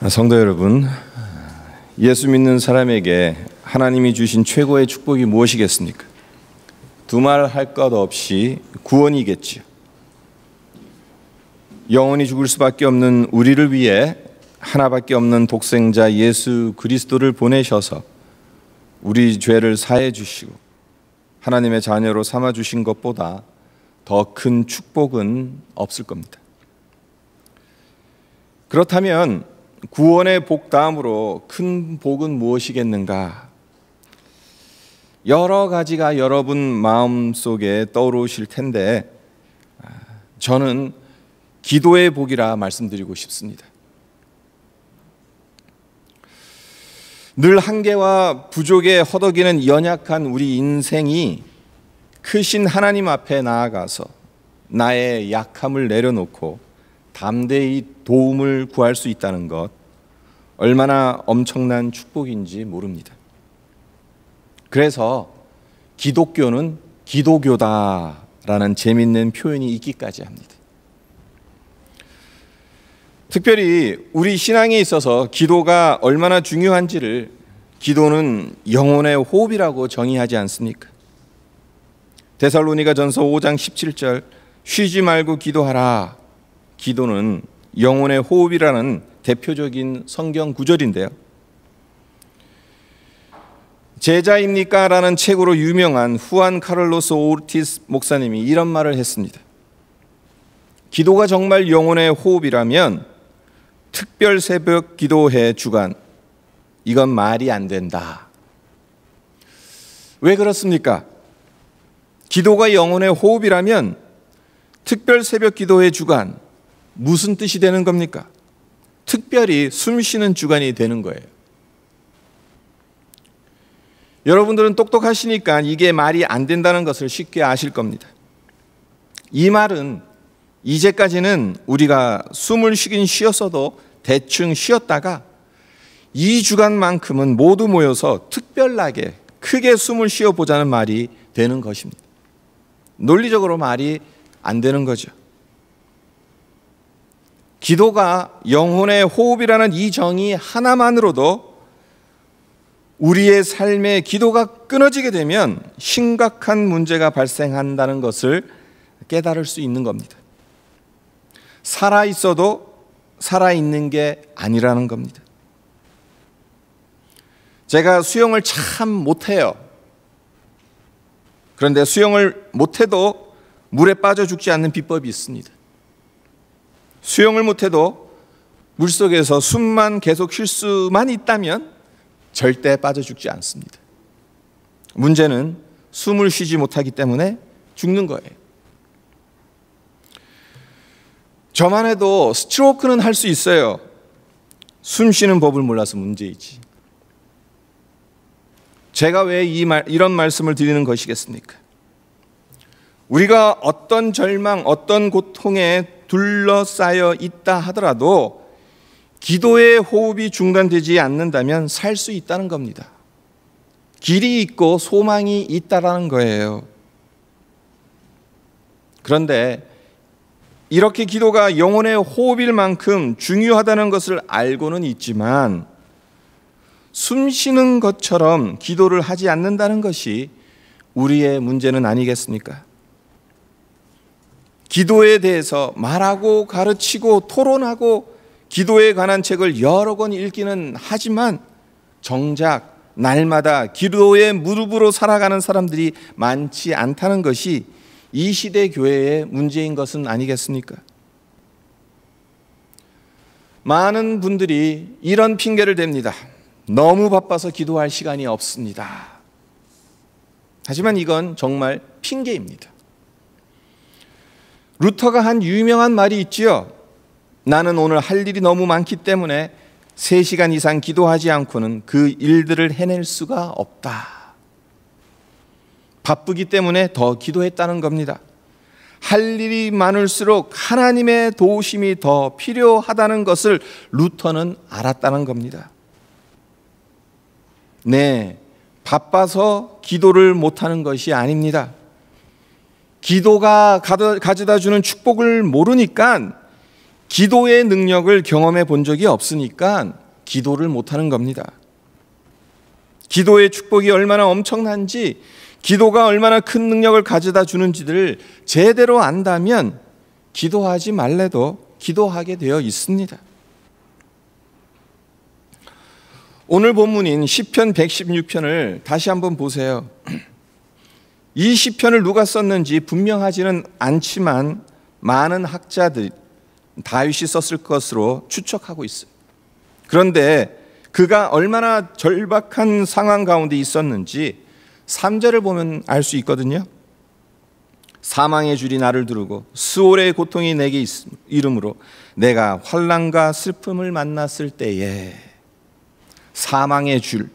성도 여러분, 예수 믿는 사람에게 하나님이 주신 최고의 축복이 무엇이겠습니까? 두말할 것 없이 구원이겠지요. 영원히 죽을 수밖에 없는 우리를 위해 하나밖에 없는 독생자 예수 그리스도를 보내셔서 우리 죄를 사해 주시고 하나님의 자녀로 삼아 주신 것보다 더 큰 축복은 없을 겁니다. 그렇다면 구원의 복 다음으로 큰 복은 무엇이겠는가? 여러 가지가 여러분 마음속에 떠오르실 텐데 저는 기도의 복이라 말씀드리고 싶습니다. 늘 한계와 부족에 허덕이는 연약한 우리 인생이 크신 하나님 앞에 나아가서 나의 약함을 내려놓고 담대히 도움을 구할 수 있다는 것, 얼마나 엄청난 축복인지 모릅니다. 그래서 기독교는 기도교다라는 재밌는 표현이 있기까지 합니다. 특별히 우리 신앙에 있어서 기도가 얼마나 중요한지를 기도는 영혼의 호흡이라고 정의하지 않습니까? 데살로니가전서 5장 17절 쉬지 말고 기도하라. 기도는 영혼의 호흡이라는 대표적인 성경 구절인데요. 제자입니까? 라는 책으로 유명한 후안 카를로스 오르티스 목사님이 이런 말을 했습니다. 기도가 정말 영혼의 호흡이라면 특별 새벽 기도회 주간, 이건 말이 안 된다. 왜 그렇습니까? 기도가 영혼의 호흡이라면 특별 새벽 기도회 주간, 무슨 뜻이 되는 겁니까? 특별히 숨 쉬는 주간이 되는 거예요. 여러분들은 똑똑하시니까 이게 말이 안 된다는 것을 쉽게 아실 겁니다. 이 말은 이제까지는 우리가 숨을 쉬긴 쉬었어도 대충 쉬었다가 이 주간만큼은 모두 모여서 특별하게 크게 숨을 쉬어보자는 말이 되는 것입니다. 논리적으로 말이 안 되는 거죠. 기도가 영혼의 호흡이라는 이 정의 하나만으로도 우리의 삶에 기도가 끊어지게 되면 심각한 문제가 발생한다는 것을 깨달을 수 있는 겁니다. 살아있어도 살아있는 게 아니라는 겁니다. 제가 수영을 참 못해요. 그런데 수영을 못해도 물에 빠져 죽지 않는 비법이 있습니다. 수영을 못해도 물속에서 숨만 계속 쉴 수만 있다면 절대 빠져 죽지 않습니다. 문제는 숨을 쉬지 못하기 때문에 죽는 거예요. 저만 해도 스트로크는 할 수 있어요. 숨 쉬는 법을 몰라서 문제이지. 제가 왜 이런 말씀을 드리는 것이겠습니까? 우리가 어떤 절망, 어떤 고통에 둘러싸여 있다 하더라도 기도의 호흡이 중단되지 않는다면 살 수 있다는 겁니다. 길이 있고 소망이 있다라는 거예요. 그런데 이렇게 기도가 영혼의 호흡일 만큼 중요하다는 것을 알고는 있지만 숨 쉬는 것처럼 기도를 하지 않는다는 것이 우리의 문제는 아니겠습니까? 기도에 대해서 말하고 가르치고 토론하고 기도에 관한 책을 여러 권 읽기는 하지만 정작 날마다 기도의 무릎으로 살아가는 사람들이 많지 않다는 것이 이 시대 교회의 문제인 것은 아니겠습니까? 많은 분들이 이런 핑계를 댑니다. 너무 바빠서 기도할 시간이 없습니다. 하지만 이건 정말 핑계입니다. 루터가 한 유명한 말이 있지요. 나는 오늘 할 일이 너무 많기 때문에 3시간 이상 기도하지 않고는 그 일들을 해낼 수가 없다. 바쁘기 때문에 더 기도했다는 겁니다. 할 일이 많을수록 하나님의 도우심이 더 필요하다는 것을 루터는 알았다는 겁니다. 네, 바빠서 기도를 못하는 것이 아닙니다. 기도가 가져다 주는 축복을 모르니까 기도의 능력을 경험해 본 적이 없으니까 기도를 못하는 겁니다. 기도의 축복이 얼마나 엄청난지, 기도가 얼마나 큰 능력을 가져다 주는지를 제대로 안다면 기도하지 말래도 기도하게 되어 있습니다. 오늘 본문인 시편 116편을 다시 한번 보세요. 이 시편을 누가 썼는지 분명하지는 않지만 많은 학자들 다윗이 썼을 것으로 추측하고 있어요. 그런데 그가 얼마나 절박한 상황 가운데 있었는지 3절을 보면 알 수 있거든요. 사망의 줄이 나를 두르고 수월의 고통이 내게 이름으로 내가 환난과 슬픔을 만났을 때에, 사망의 줄,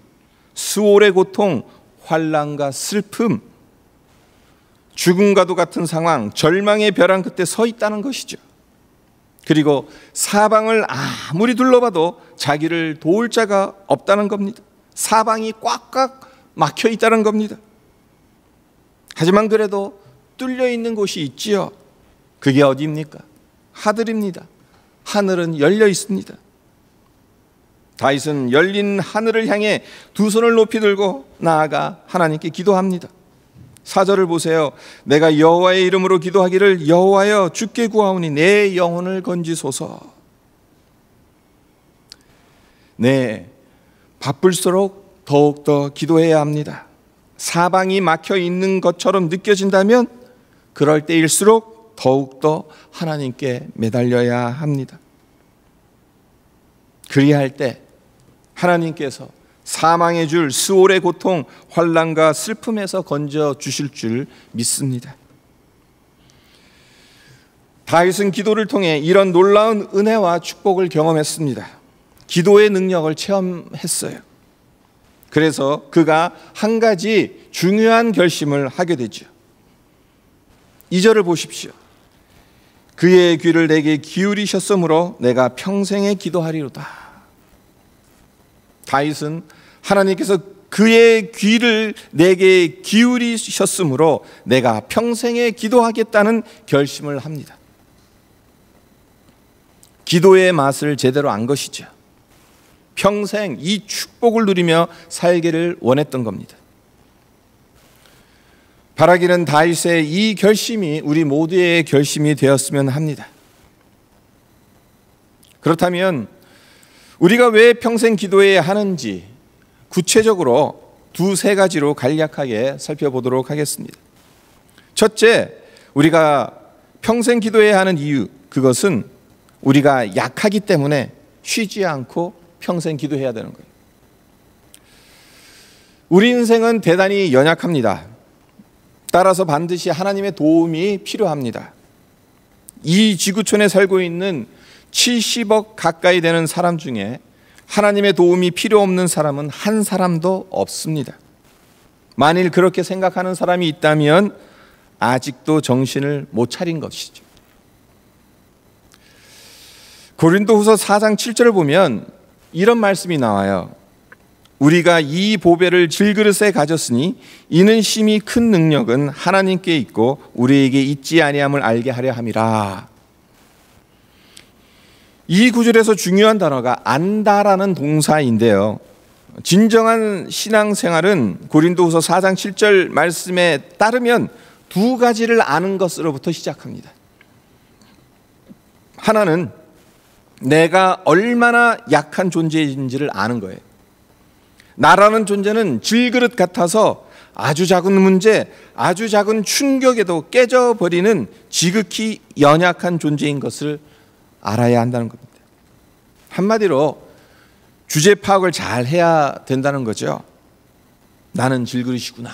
수월의 고통, 환난과 슬픔, 죽음과도 같은 상황, 절망의 벼랑 끝에 서 있다는 것이죠. 그리고 사방을 아무리 둘러봐도 자기를 도울 자가 없다는 겁니다. 사방이 꽉꽉 막혀 있다는 겁니다. 하지만 그래도 뚫려 있는 곳이 있지요. 그게 어디입니까? 하늘입니다. 하늘은 열려 있습니다. 다윗은 열린 하늘을 향해 두 손을 높이 들고 나아가 하나님께 기도합니다. 4절을 보세요. 내가 여호와의 이름으로 기도하기를 여호와여 주께 구하오니 내 영혼을 건지소서. 네, 바쁠수록 더욱더 기도해야 합니다. 사방이 막혀 있는 것처럼 느껴진다면 그럴 때일수록 더욱더 하나님께 매달려야 합니다. 그리할 때 하나님께서 사망의 줄, 수월의 고통, 환난과 슬픔에서 건져 주실 줄 믿습니다. 다윗은 기도를 통해 이런 놀라운 은혜와 축복을 경험했습니다. 기도의 능력을 체험했어요. 그래서 그가 한 가지 중요한 결심을 하게 되죠. 2절을 보십시오. 그의 귀를 내게 기울이셨으므로 내가 평생에 기도하리로다. 다윗은 하나님께서 그의 귀를 내게 기울이셨으므로 내가 평생에 기도하겠다는 결심을 합니다. 기도의 맛을 제대로 안 것이죠. 평생 이 축복을 누리며 살기를 원했던 겁니다. 바라기는 다윗의 이 결심이 우리 모두의 결심이 되었으면 합니다. 그렇다면 우리가 왜 평생 기도해야 하는지 구체적으로 두세 가지로 간략하게 살펴보도록 하겠습니다. 첫째, 우리가 평생 기도해야 하는 이유, 그것은 우리가 약하기 때문에 쉬지 않고 평생 기도해야 되는 거예요. 우리 인생은 대단히 연약합니다. 따라서 반드시 하나님의 도움이 필요합니다. 이 지구촌에 살고 있는 70억 가까이 되는 사람 중에 하나님의 도움이 필요 없는 사람은 한 사람도 없습니다. 만일 그렇게 생각하는 사람이 있다면 아직도 정신을 못 차린 것이죠. 고린도후서 4장 7절을 보면 이런 말씀이 나와요. 우리가 이 보배를 질그릇에 가졌으니 이는 심히 큰 능력은 하나님께 있고 우리에게 있지 아니함을 알게 하려 함이라. 이 구절에서 중요한 단어가 안다라는 동사인데요. 진정한 신앙생활은 고린도후서 4장 7절 말씀에 따르면 두 가지를 아는 것으로부터 시작합니다. 하나는 내가 얼마나 약한 존재인지를 아는 거예요. 나라는 존재는 질그릇 같아서 아주 작은 문제, 아주 작은 충격에도 깨져버리는 지극히 연약한 존재인 것을 알아야 한다는 겁니다. 한마디로 주제 파악을 잘 해야 된다는 거죠. 나는 질그릇이구나.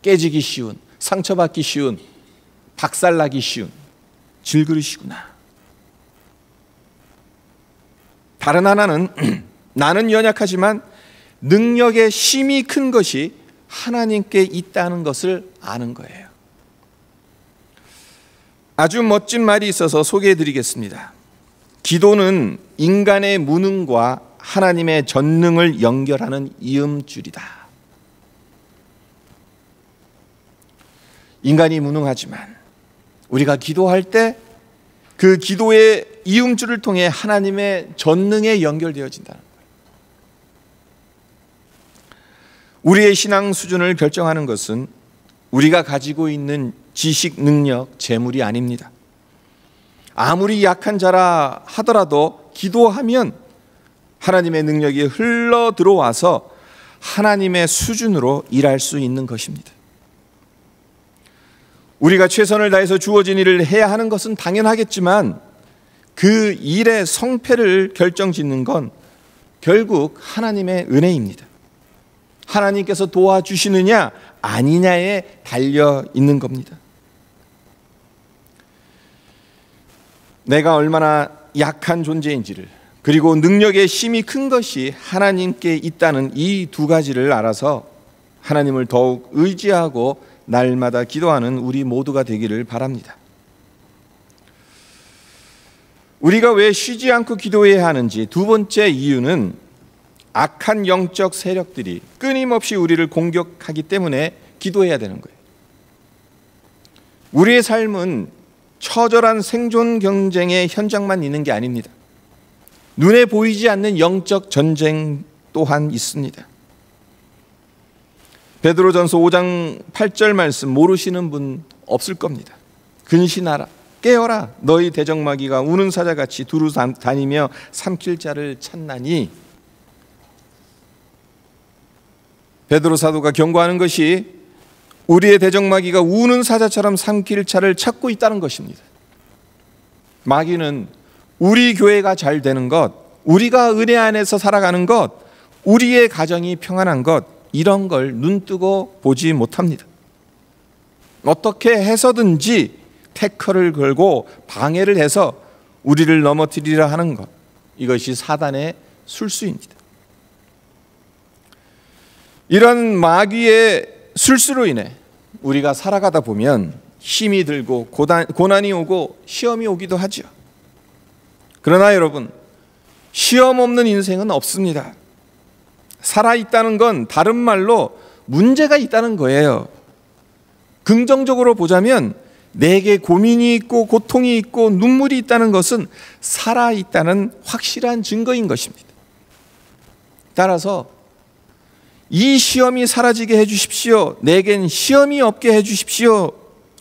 깨지기 쉬운, 상처받기 쉬운, 박살나기 쉬운 질그릇이구나. 다른 하나는 나는 연약하지만 능력의 힘이 큰 것이 하나님께 있다는 것을 아는 거예요. 아주 멋진 말이 있어서 소개해 드리겠습니다. 기도는 인간의 무능과 하나님의 전능을 연결하는 이음줄이다. 인간이 무능하지만 우리가 기도할 때 그 기도의 이음줄을 통해 하나님의 전능에 연결되어진다는 거예요. 우리의 신앙 수준을 결정하는 것은 우리가 가지고 있는 지식, 능력, 재물이 아닙니다. 아무리 약한 자라 하더라도 기도하면 하나님의 능력이 흘러 들어와서 하나님의 수준으로 일할 수 있는 것입니다. 우리가 최선을 다해서 주어진 일을 해야 하는 것은 당연하겠지만 그 일의 성패를 결정짓는 건 결국 하나님의 은혜입니다. 하나님께서 도와주시느냐 아니냐에 달려 있는 겁니다. 내가 얼마나 약한 존재인지를, 그리고 능력의 힘이 큰 것이 하나님께 있다는 이 두 가지를 알아서 하나님을 더욱 의지하고 날마다 기도하는 우리 모두가 되기를 바랍니다. 우리가 왜 쉬지 않고 기도해야 하는지 두 번째 이유는 악한 영적 세력들이 끊임없이 우리를 공격하기 때문에 기도해야 되는 거예요. 우리의 삶은 처절한 생존 경쟁의 현장만 있는 게 아닙니다. 눈에 보이지 않는 영적 전쟁 또한 있습니다. 베드로전서 5장 8절 말씀 모르시는 분 없을 겁니다. 근신하라, 깨어라, 너희 대적마귀가 우는 사자같이 두루 다니며 삼킬 자를 찾나니. 베드로 사도가 경고하는 것이 우리의 대적마귀가 우는 사자처럼 삼킬 자를 찾고 있다는 것입니다. 마귀는 우리 교회가 잘 되는 것, 우리가 은혜 안에서 살아가는 것, 우리의 가정이 평안한 것, 이런 걸 눈뜨고 보지 못합니다. 어떻게 해서든지 태클을 걸고 방해를 해서 우리를 넘어뜨리려 하는 것, 이것이 사단의 술수입니다. 이런 마귀의 술수로 인해 우리가 살아가다 보면 힘이 들고 고난이 오고 시험이 오기도 하죠. 그러나 여러분, 시험 없는 인생은 없습니다. 살아있다는 건 다른 말로 문제가 있다는 거예요. 긍정적으로 보자면 내게 고민이 있고 고통이 있고 눈물이 있다는 것은 살아있다는 확실한 증거인 것입니다. 따라서 이 시험이 사라지게 해주십시오, 내겐 시험이 없게 해주십시오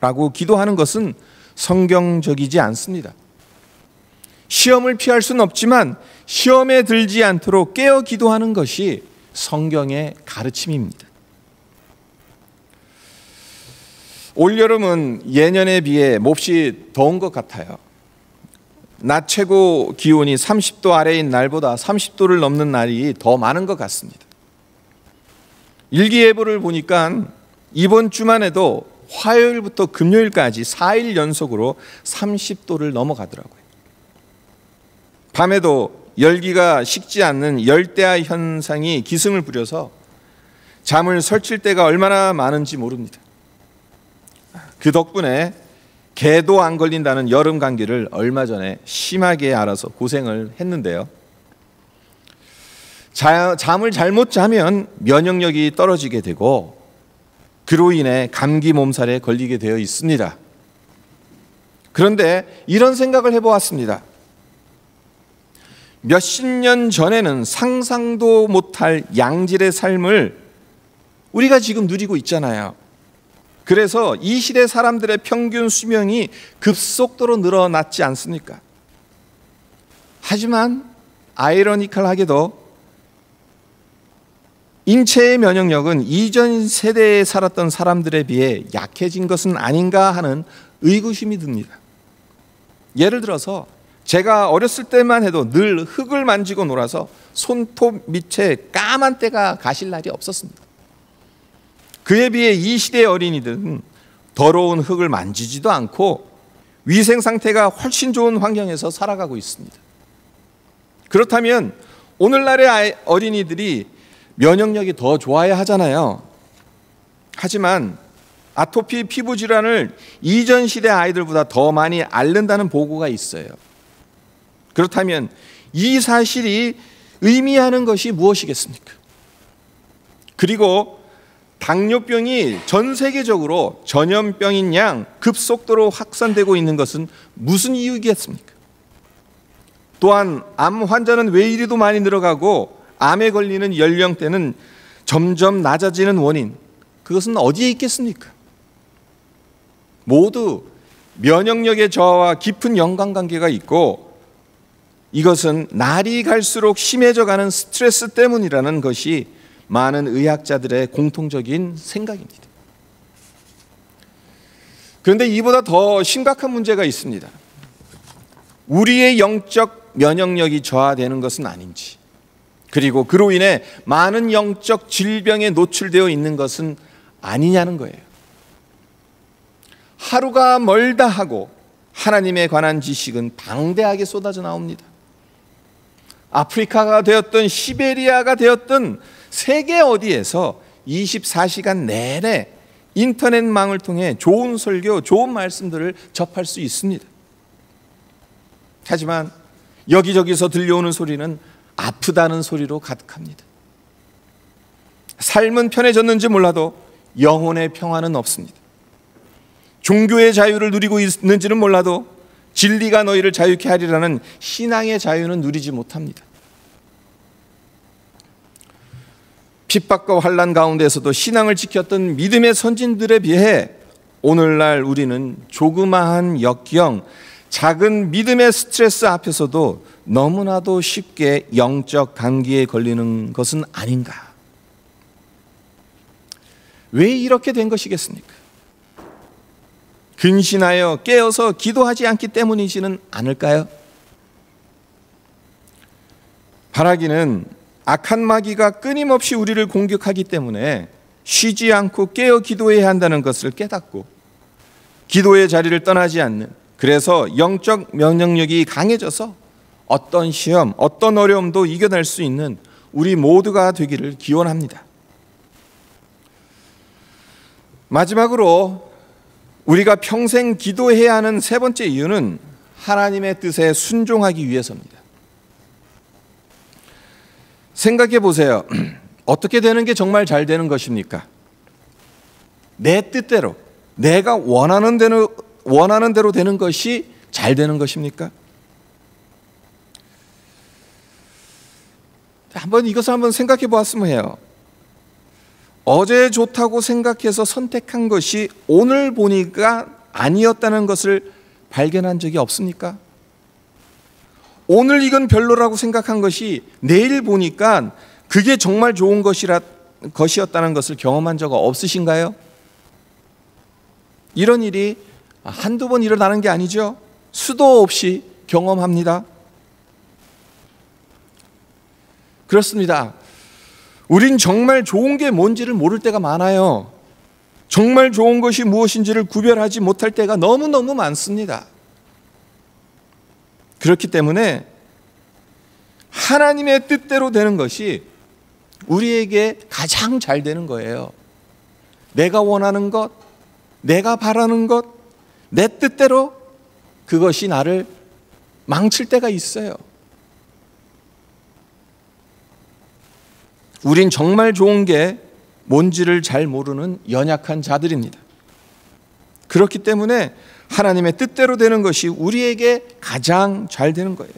라고 기도하는 것은 성경적이지 않습니다. 시험을 피할 수는 없지만 시험에 들지 않도록 깨어 기도하는 것이 성경의 가르침입니다. 올여름은 예년에 비해 몹시 더운 것 같아요. 낮 최고 기온이 30도 아래인 날보다 30도를 넘는 날이 더 많은 것 같습니다. 일기예보를 보니까 이번 주만 해도 화요일부터 금요일까지 4일 연속으로 30도를 넘어가더라고요. 밤에도 열기가 식지 않는 열대야 현상이 기승을 부려서 잠을 설칠 때가 얼마나 많은지 모릅니다. 그 덕분에 개도 안 걸린다는 여름 감기를 얼마 전에 심하게 알아서 고생을 했는데요. 잠을 잘못 자면 면역력이 떨어지게 되고 그로 인해 감기 몸살에 걸리게 되어 있습니다. 그런데 이런 생각을 해보았습니다. 몇십 년 전에는 상상도 못할 양질의 삶을 우리가 지금 누리고 있잖아요. 그래서 이 시대 사람들의 평균 수명이 급속도로 늘어났지 않습니까? 하지만 아이러니컬하게도 인체의 면역력은 이전 세대에 살았던 사람들에 비해 약해진 것은 아닌가 하는 의구심이 듭니다. 예를 들어서 제가 어렸을 때만 해도 늘 흙을 만지고 놀아서 손톱 밑에 까만 때가 가실 날이 없었습니다. 그에 비해 이 시대의 어린이들은 더러운 흙을 만지지도 않고 위생 상태가 훨씬 좋은 환경에서 살아가고 있습니다. 그렇다면 오늘날의 어린이들이 면역력이 더 좋아야 하잖아요. 하지만 아토피 피부 질환을 이전 시대 아이들보다 더 많이 앓는다는 보고가 있어요. 그렇다면 이 사실이 의미하는 것이 무엇이겠습니까? 그리고 당뇨병이 전 세계적으로 전염병인 양 급속도로 확산되고 있는 것은 무슨 이유겠습니까? 또한 암 환자는 왜 이리도 많이 늘어가고 암에 걸리는 연령대는 점점 낮아지는 원인, 그것은 어디에 있겠습니까? 모두 면역력의 저하와 깊은 연관관계가 있고, 이것은 날이 갈수록 심해져가는 스트레스 때문이라는 것이 많은 의학자들의 공통적인 생각입니다. 그런데 이보다 더 심각한 문제가 있습니다. 우리의 영적 면역력이 저하되는 것은 아닌지, 그리고 그로 인해 많은 영적 질병에 노출되어 있는 것은 아니냐는 거예요. 하루가 멀다 하고 하나님에 관한 지식은 방대하게 쏟아져 나옵니다. 아프리카가 되었든 시베리아가 되었든 세계 어디에서 24시간 내내 인터넷망을 통해 좋은 설교, 좋은 말씀들을 접할 수 있습니다. 하지만 여기저기서 들려오는 소리는 아프다는 소리로 가득합니다. 삶은 편해졌는지 몰라도 영혼의 평화는 없습니다. 종교의 자유를 누리고 있는지는 몰라도 진리가 너희를 자유케 하리라는 신앙의 자유는 누리지 못합니다. 핍박과 환난 가운데서도 신앙을 지켰던 믿음의 선진들에 비해 오늘날 우리는 조그마한 역경, 작은 믿음의 스트레스 앞에서도 너무나도 쉽게 영적 감기에 걸리는 것은 아닌가? 왜 이렇게 된 것이겠습니까? 근신하여 깨어서 기도하지 않기 때문이지는 않을까요? 바라기는 악한 마귀가 끊임없이 우리를 공격하기 때문에 쉬지 않고 깨어 기도해야 한다는 것을 깨닫고 기도의 자리를 떠나지 않는, 그래서 영적 면역력이 강해져서 어떤 시험, 어떤 어려움도 이겨낼 수 있는 우리 모두가 되기를 기원합니다. 마지막으로 우리가 평생 기도해야 하는 세 번째 이유는 하나님의 뜻에 순종하기 위해서입니다. 생각해 보세요. 어떻게 되는 게 정말 잘 되는 것입니까? 내 뜻대로, 내가 원하는 대로 되는 것이 잘 되는 것입니까? 이것을 한번 생각해 보았으면 해요. 어제 좋다고 생각해서 선택한 것이 오늘 보니까 아니었다는 것을 발견한 적이 없습니까? 오늘 이건 별로라고 생각한 것이 내일 보니까 그게 정말 좋은 것이었다는 것을 경험한 적 없으신가요? 이런 일이 한두 번 일어나는 게 아니죠. 수도 없이 경험합니다. 그렇습니다. 우린 정말 좋은 게 뭔지를 모를 때가 많아요. 정말 좋은 것이 무엇인지를 구별하지 못할 때가 너무너무 많습니다. 그렇기 때문에 하나님의 뜻대로 되는 것이 우리에게 가장 잘 되는 거예요. 내가 원하는 것, 내가 바라는 것, 내 뜻대로 그것이 나를 망칠 때가 있어요. 우린 정말 좋은 게 뭔지를 잘 모르는 연약한 자들입니다. 그렇기 때문에 하나님의 뜻대로 되는 것이 우리에게 가장 잘 되는 거예요.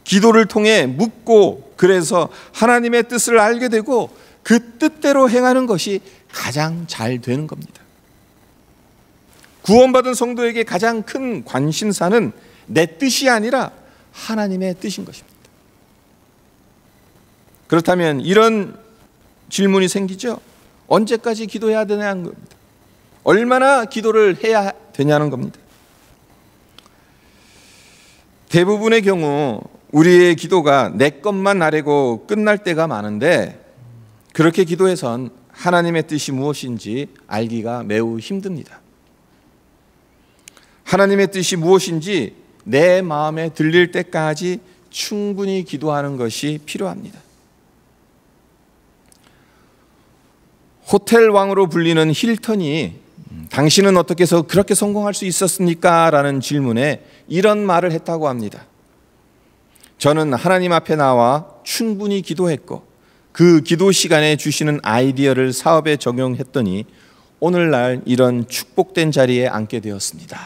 기도를 통해 묻고, 그래서 하나님의 뜻을 알게 되고 그 뜻대로 행하는 것이 가장 잘 되는 겁니다. 구원받은 성도에게 가장 큰 관심사는 내 뜻이 아니라 하나님의 뜻인 것입니다. 그렇다면 이런 질문이 생기죠. 언제까지 기도해야 되냐는 겁니다. 얼마나 기도를 해야 되냐는 겁니다. 대부분의 경우 우리의 기도가 내 것만 아뢰고 끝날 때가 많은데, 그렇게 기도해선 하나님의 뜻이 무엇인지 알기가 매우 힘듭니다. 하나님의 뜻이 무엇인지 내 마음에 들릴 때까지 충분히 기도하는 것이 필요합니다. 호텔 왕으로 불리는 힐턴이 당신은 어떻게 해서 그렇게 성공할 수 있었습니까? 라는 질문에 이런 말을 했다고 합니다. 저는 하나님 앞에 나와 충분히 기도했고 그 기도 시간에 주시는 아이디어를 사업에 적용했더니 오늘날 이런 축복된 자리에 앉게 되었습니다.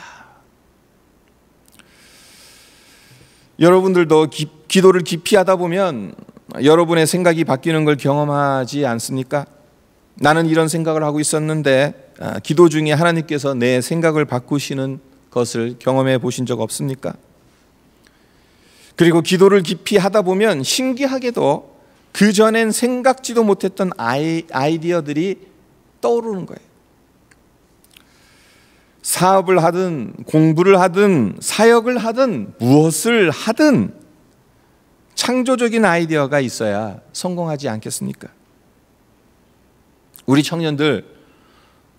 여러분들도 기도를 깊이 하다 보면 여러분의 생각이 바뀌는 걸 경험하지 않습니까? 나는 이런 생각을 하고 있었는데 기도 중에 하나님께서 내 생각을 바꾸시는 것을 경험해 보신 적 없습니까? 그리고 기도를 깊이 하다 보면 신기하게도 그전엔 생각지도 못했던 아이디어들이 떠오르는 거예요. 사업을 하든 공부를 하든 사역을 하든 무엇을 하든 창조적인 아이디어가 있어야 성공하지 않겠습니까? 우리 청년들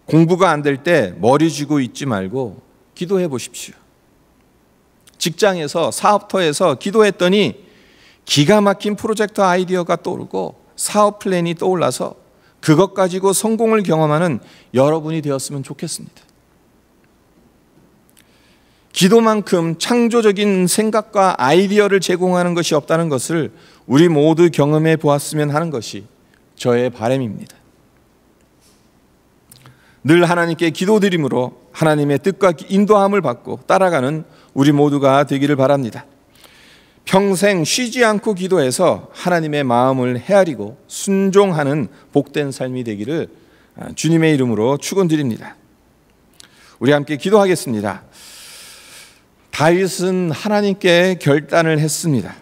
공부가 안 될 때 머리 쥐고 있지 말고 기도해 보십시오. 직장에서 사업터에서 기도했더니 기가 막힌 프로젝트 아이디어가 떠오르고 사업 플랜이 떠올라서 그것 가지고 성공을 경험하는 여러분이 되었으면 좋겠습니다. 기도만큼 창조적인 생각과 아이디어를 제공하는 것이 없다는 것을 우리 모두 경험해 보았으면 하는 것이 저의 바람입니다. 늘 하나님께 기도드림으로 하나님의 뜻과 인도함을 받고 따라가는 우리 모두가 되기를 바랍니다. 평생 쉬지 않고 기도해서 하나님의 마음을 헤아리고 순종하는 복된 삶이 되기를 주님의 이름으로 축원드립니다. 우리 함께 기도하겠습니다. 다윗은 하나님께 결단을 했습니다.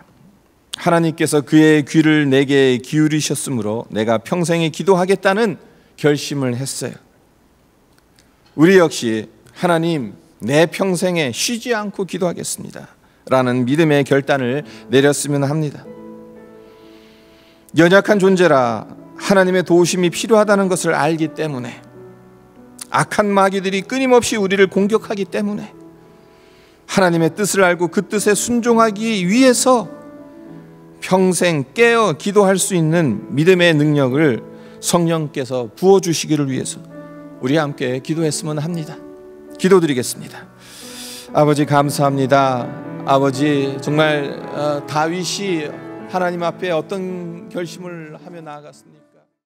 하나님께서 그의 귀를 내게 기울이셨으므로 내가 평생에 기도하겠다는 결심을 했어요. 우리 역시 하나님, 내 평생에 쉬지 않고 기도하겠습니다 라는 믿음의 결단을 내렸으면 합니다. 연약한 존재라 하나님의 도우심이 필요하다는 것을 알기 때문에, 악한 마귀들이 끊임없이 우리를 공격하기 때문에 하나님의 뜻을 알고 그 뜻에 순종하기 위해서 평생 깨어 기도할 수 있는 믿음의 능력을 성령께서 부어주시기를 위해서 우리 함께 기도했으면 합니다. 기도드리겠습니다. 아버지 감사합니다. 아버지 정말 다윗이 하나님 앞에 어떤 결심을 하며 나아갔습니까?